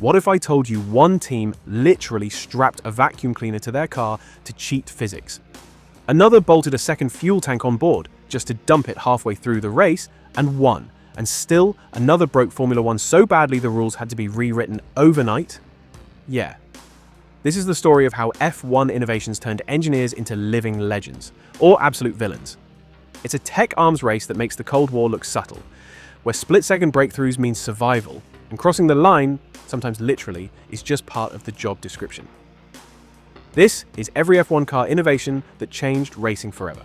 What if I told you one team literally strapped a vacuum cleaner to their car to cheat physics? Another bolted a second fuel tank on board just to dump it halfway through the race and won. And still, another broke Formula One so badly the rules had to be rewritten overnight? Yeah. This is the story of how F1 innovations turned engineers into living legends, or absolute villains. It's a tech arms race that makes the Cold War look subtle, where split-second breakthroughs mean survival, and crossing the line, sometimes literally, is just part of the job description. This is every F1 car innovation that changed racing forever.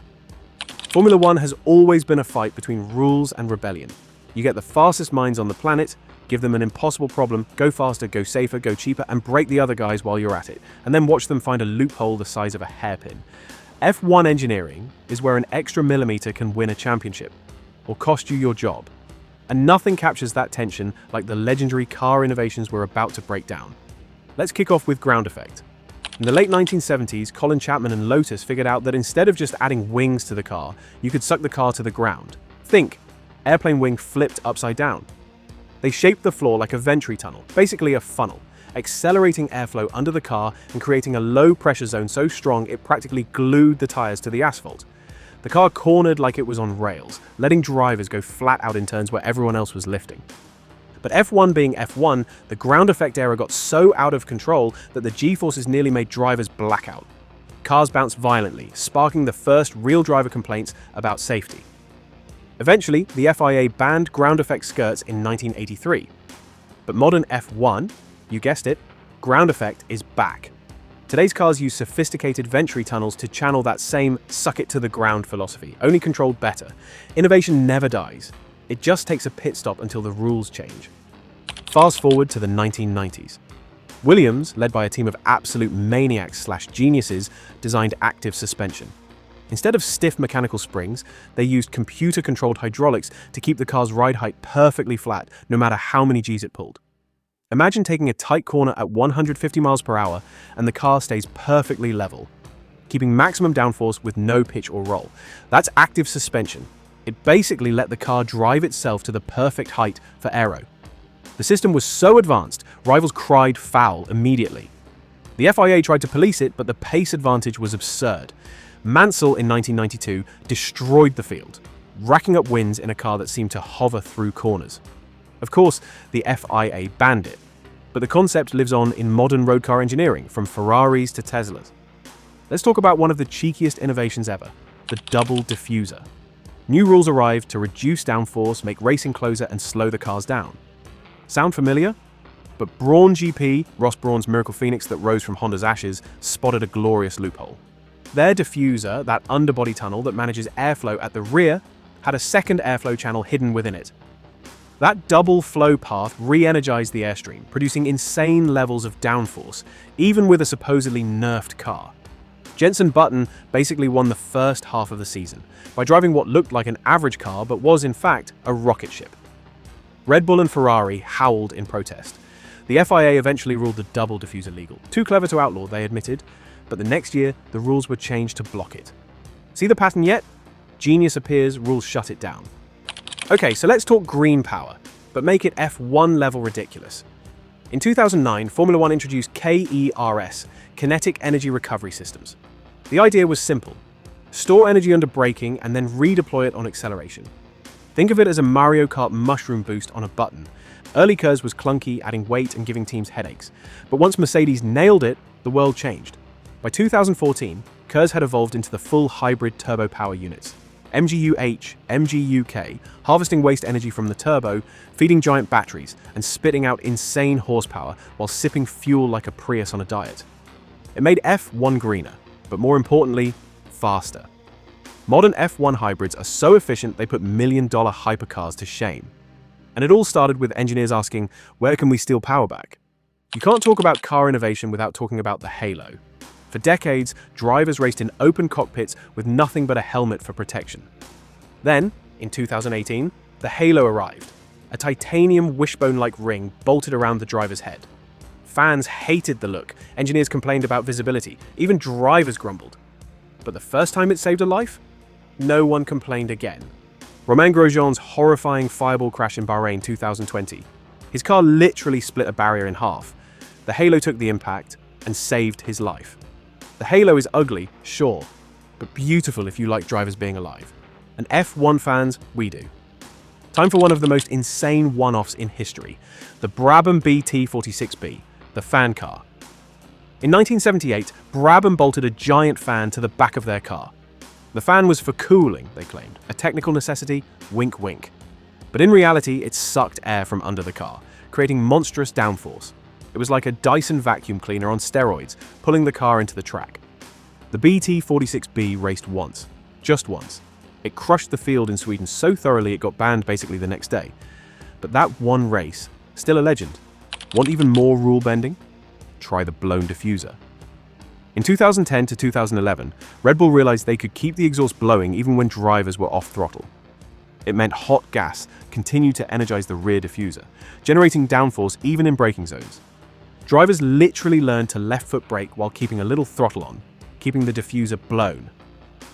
Formula One has always been a fight between rules and rebellion. You get the fastest minds on the planet, give them an impossible problem, go faster, go safer, go cheaper, and break the other guys while you're at it, and then watch them find a loophole the size of a hairpin. F1 engineering is where an extra millimeter can win a championship, or cost you your job. And nothing captures that tension like the legendary car innovations we're about to break down. Let's kick off with ground effect. In the late 1970s, Colin Chapman and Lotus figured out that instead of just adding wings to the car, you could suck the car to the ground. Think, airplane wing flipped upside down. They shaped the floor like a venturi tunnel, basically a funnel, accelerating airflow under the car and creating a low pressure zone so strong it practically glued the tires to the asphalt. The car cornered like it was on rails, letting drivers go flat out in turns where everyone else was lifting. But F1 being F1, the ground effect era got so out of control that the G-forces nearly made drivers black out. Cars bounced violently, sparking the first real driver complaints about safety. Eventually, the FIA banned ground effect skirts in 1983. But modern F1, you guessed it, ground effect is back. Today's cars use sophisticated venturi tunnels to channel that same suck-it-to-the-ground philosophy, only controlled better. Innovation never dies. It just takes a pit stop until the rules change. Fast forward to the 1990s. Williams, led by a team of absolute maniacs/geniuses, designed active suspension. Instead of stiff mechanical springs, they used computer-controlled hydraulics to keep the car's ride height perfectly flat, no matter how many Gs it pulled. Imagine taking a tight corner at 150 miles per hour and the car stays perfectly level, keeping maximum downforce with no pitch or roll. That's active suspension. It basically let the car drive itself to the perfect height for aero. The system was so advanced, rivals cried foul immediately. The FIA tried to police it, but the pace advantage was absurd. Mansell in 1992 destroyed the field, racking up wins in a car that seemed to hover through corners. Of course, the FIA banned it, but the concept lives on in modern road car engineering, from Ferraris to Teslas. Let's talk about one of the cheekiest innovations ever, the double diffuser. New rules arrived to reduce downforce, make racing closer, and slow the cars down. Sound familiar? But Brawn GP, Ross Brawn's Miracle Phoenix that rose from Honda's ashes, spotted a glorious loophole. Their diffuser, that underbody tunnel that manages airflow at the rear, had a second airflow channel hidden within it. That double flow path re-energized the airstream, producing insane levels of downforce, even with a supposedly nerfed car. Jenson Button basically won the first half of the season by driving what looked like an average car but was in fact a rocket ship. Red Bull and Ferrari howled in protest. The FIA eventually ruled the double diffuser legal. Too clever to outlaw, they admitted, but the next year the rules were changed to block it. See the pattern yet? Genius appears, rules shut it down. Okay, so let's talk green power, but make it F1 level ridiculous. In 2009, Formula One introduced KERS, Kinetic Energy Recovery Systems. The idea was simple. Store energy under braking and then redeploy it on acceleration. Think of it as a Mario Kart mushroom boost on a button. Early KERS was clunky, adding weight and giving teams headaches. But once Mercedes nailed it, the world changed. By 2014, KERS had evolved into the full hybrid turbo power units. MGU-H, MGU-K, harvesting waste energy from the turbo, feeding giant batteries, and spitting out insane horsepower while sipping fuel like a Prius on a diet. It made F1 greener, but more importantly, faster. Modern F1 hybrids are so efficient they put million-dollar hypercars to shame. And it all started with engineers asking, where can we steal power back? You can't talk about car innovation without talking about the halo. For decades, drivers raced in open cockpits with nothing but a helmet for protection. Then, in 2018, the halo arrived, a titanium wishbone-like ring bolted around the driver's head. Fans hated the look, engineers complained about visibility, even drivers grumbled. But the first time it saved a life, no one complained again. Romain Grosjean's horrifying fireball crash in Bahrain 2020. His car literally split a barrier in half. The halo took the impact and saved his life. The halo is ugly, sure, but beautiful if you like drivers being alive. And F1 fans, we do. Time for one of the most insane one-offs in history, the Brabham BT46B, the fan car. In 1978, Brabham bolted a giant fan to the back of their car. The fan was for cooling, they claimed, a technical necessity, wink wink. But in reality, it sucked air from under the car, creating monstrous downforce. It was like a Dyson vacuum cleaner on steroids, pulling the car into the track. The BT46B raced once, just once. It crushed the field in Sweden so thoroughly it got banned basically the next day. But that one race, still a legend. Want even more rule bending? Try the blown diffuser. In 2010 to 2011, Red Bull realized they could keep the exhaust blowing even when drivers were off throttle. It meant hot gas continued to energize the rear diffuser, generating downforce even in braking zones. Drivers literally learned to left foot brake while keeping a little throttle on, keeping the diffuser blown.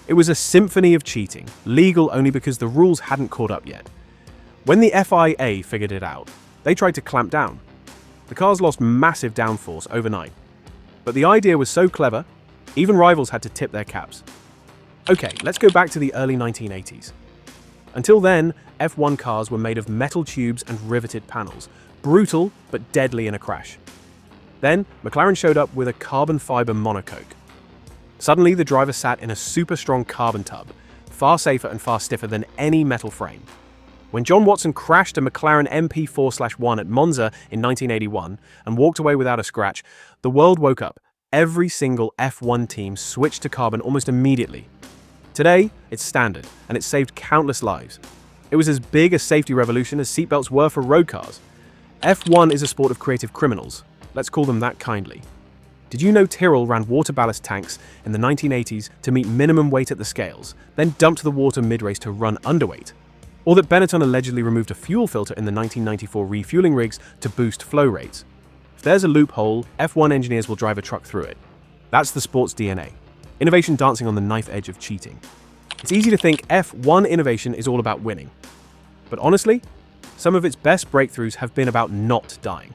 It was a symphony of cheating, legal only because the rules hadn't caught up yet. When the FIA figured it out, they tried to clamp down. The cars lost massive downforce overnight. But the idea was so clever, even rivals had to tip their caps. Okay, let's go back to the early 1980s. Until then, F1 cars were made of metal tubes and riveted panels, brutal but deadly in a crash. Then, McLaren showed up with a carbon fiber monocoque. Suddenly, the driver sat in a super strong carbon tub, far safer and far stiffer than any metal frame. When John Watson crashed a McLaren MP4/1 at Monza in 1981 and walked away without a scratch, the world woke up. Every single F1 team switched to carbon almost immediately. Today, it's standard, and it saved countless lives. It was as big a safety revolution as seatbelts were for road cars. F1 is a sport of creative criminals. Let's call them that kindly. Did you know Tyrrell ran water ballast tanks in the 1980s to meet minimum weight at the scales, then dumped the water mid-race to run underweight? Or that Benetton allegedly removed a fuel filter in the 1994 refueling rigs to boost flow rates? If there's a loophole, F1 engineers will drive a truck through it. That's the sport's DNA. Innovation dancing on the knife edge of cheating. It's easy to think F1 innovation is all about winning. But honestly, some of its best breakthroughs have been about not dying.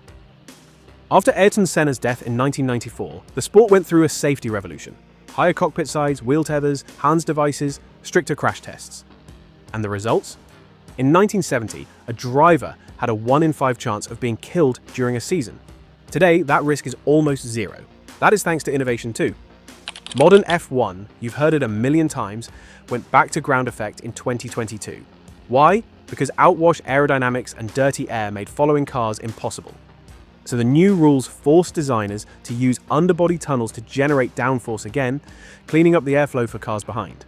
After Ayrton Senna's death in 1994, the sport went through a safety revolution. Higher cockpit sides, wheel tethers, HANS devices, stricter crash tests. And the results? In 1970, a driver had a 1 in 5 chance of being killed during a season. Today, that risk is almost zero. That is thanks to innovation too. Modern F1, you've heard it a million times, went back to ground effect in 2022. Why? Because outwash aerodynamics and dirty air made following cars impossible. So the new rules forced designers to use underbody tunnels to generate downforce again, cleaning up the airflow for cars behind.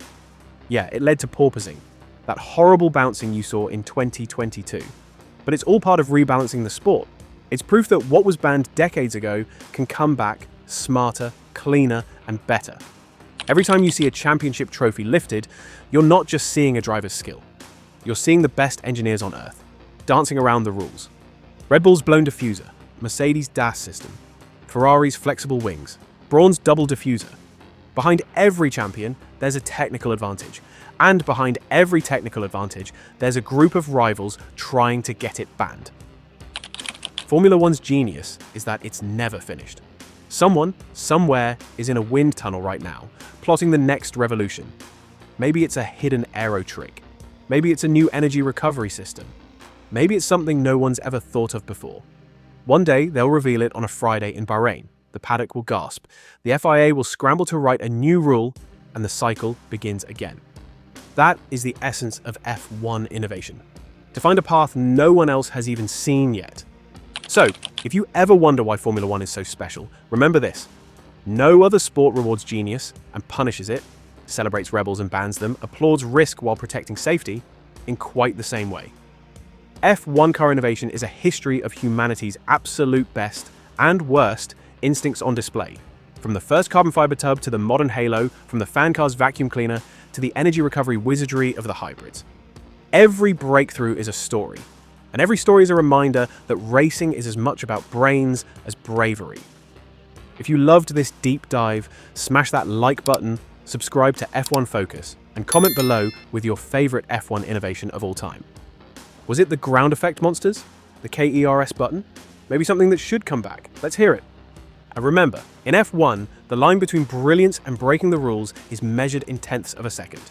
Yeah, it led to porpoising, that horrible bouncing you saw in 2022. But it's all part of rebalancing the sport. It's proof that what was banned decades ago can come back smarter, cleaner, and better. Every time you see a championship trophy lifted, you're not just seeing a driver's skill. You're seeing the best engineers on Earth, dancing around the rules. Red Bull's blown diffuser, Mercedes' DAS system, Ferrari's flexible wings, Braun's double diffuser. Behind every champion, there's a technical advantage. And behind every technical advantage, there's a group of rivals trying to get it banned. Formula One's genius is that it's never finished. Someone, somewhere, is in a wind tunnel right now, plotting the next revolution. Maybe it's a hidden aero trick. Maybe it's a new energy recovery system. Maybe it's something no one's ever thought of before. One day, they'll reveal it on a Friday in Bahrain. The paddock will gasp. The FIA will scramble to write a new rule, and the cycle begins again. That is the essence of F1 innovation. To find a path no one else has even seen yet. So, if you ever wonder why Formula One is so special, remember this. No other sport rewards genius and punishes it, celebrates rebels and bans them, applauds risk while protecting safety, in quite the same way. F1 car innovation is a history of humanity's absolute best and worst instincts on display. From the first carbon fiber tub to the modern halo, from the fan car's vacuum cleaner to the energy recovery wizardry of the hybrids. Every breakthrough is a story, and every story is a reminder that racing is as much about brains as bravery. If you loved this deep dive, smash that like button, subscribe to F1 Focus, and comment below with your favorite F1 innovation of all time. Was it the ground effect monsters? The KERS button? Maybe something that should come back. Let's hear it. And remember, in F1, the line between brilliance and breaking the rules is measured in tenths of a second.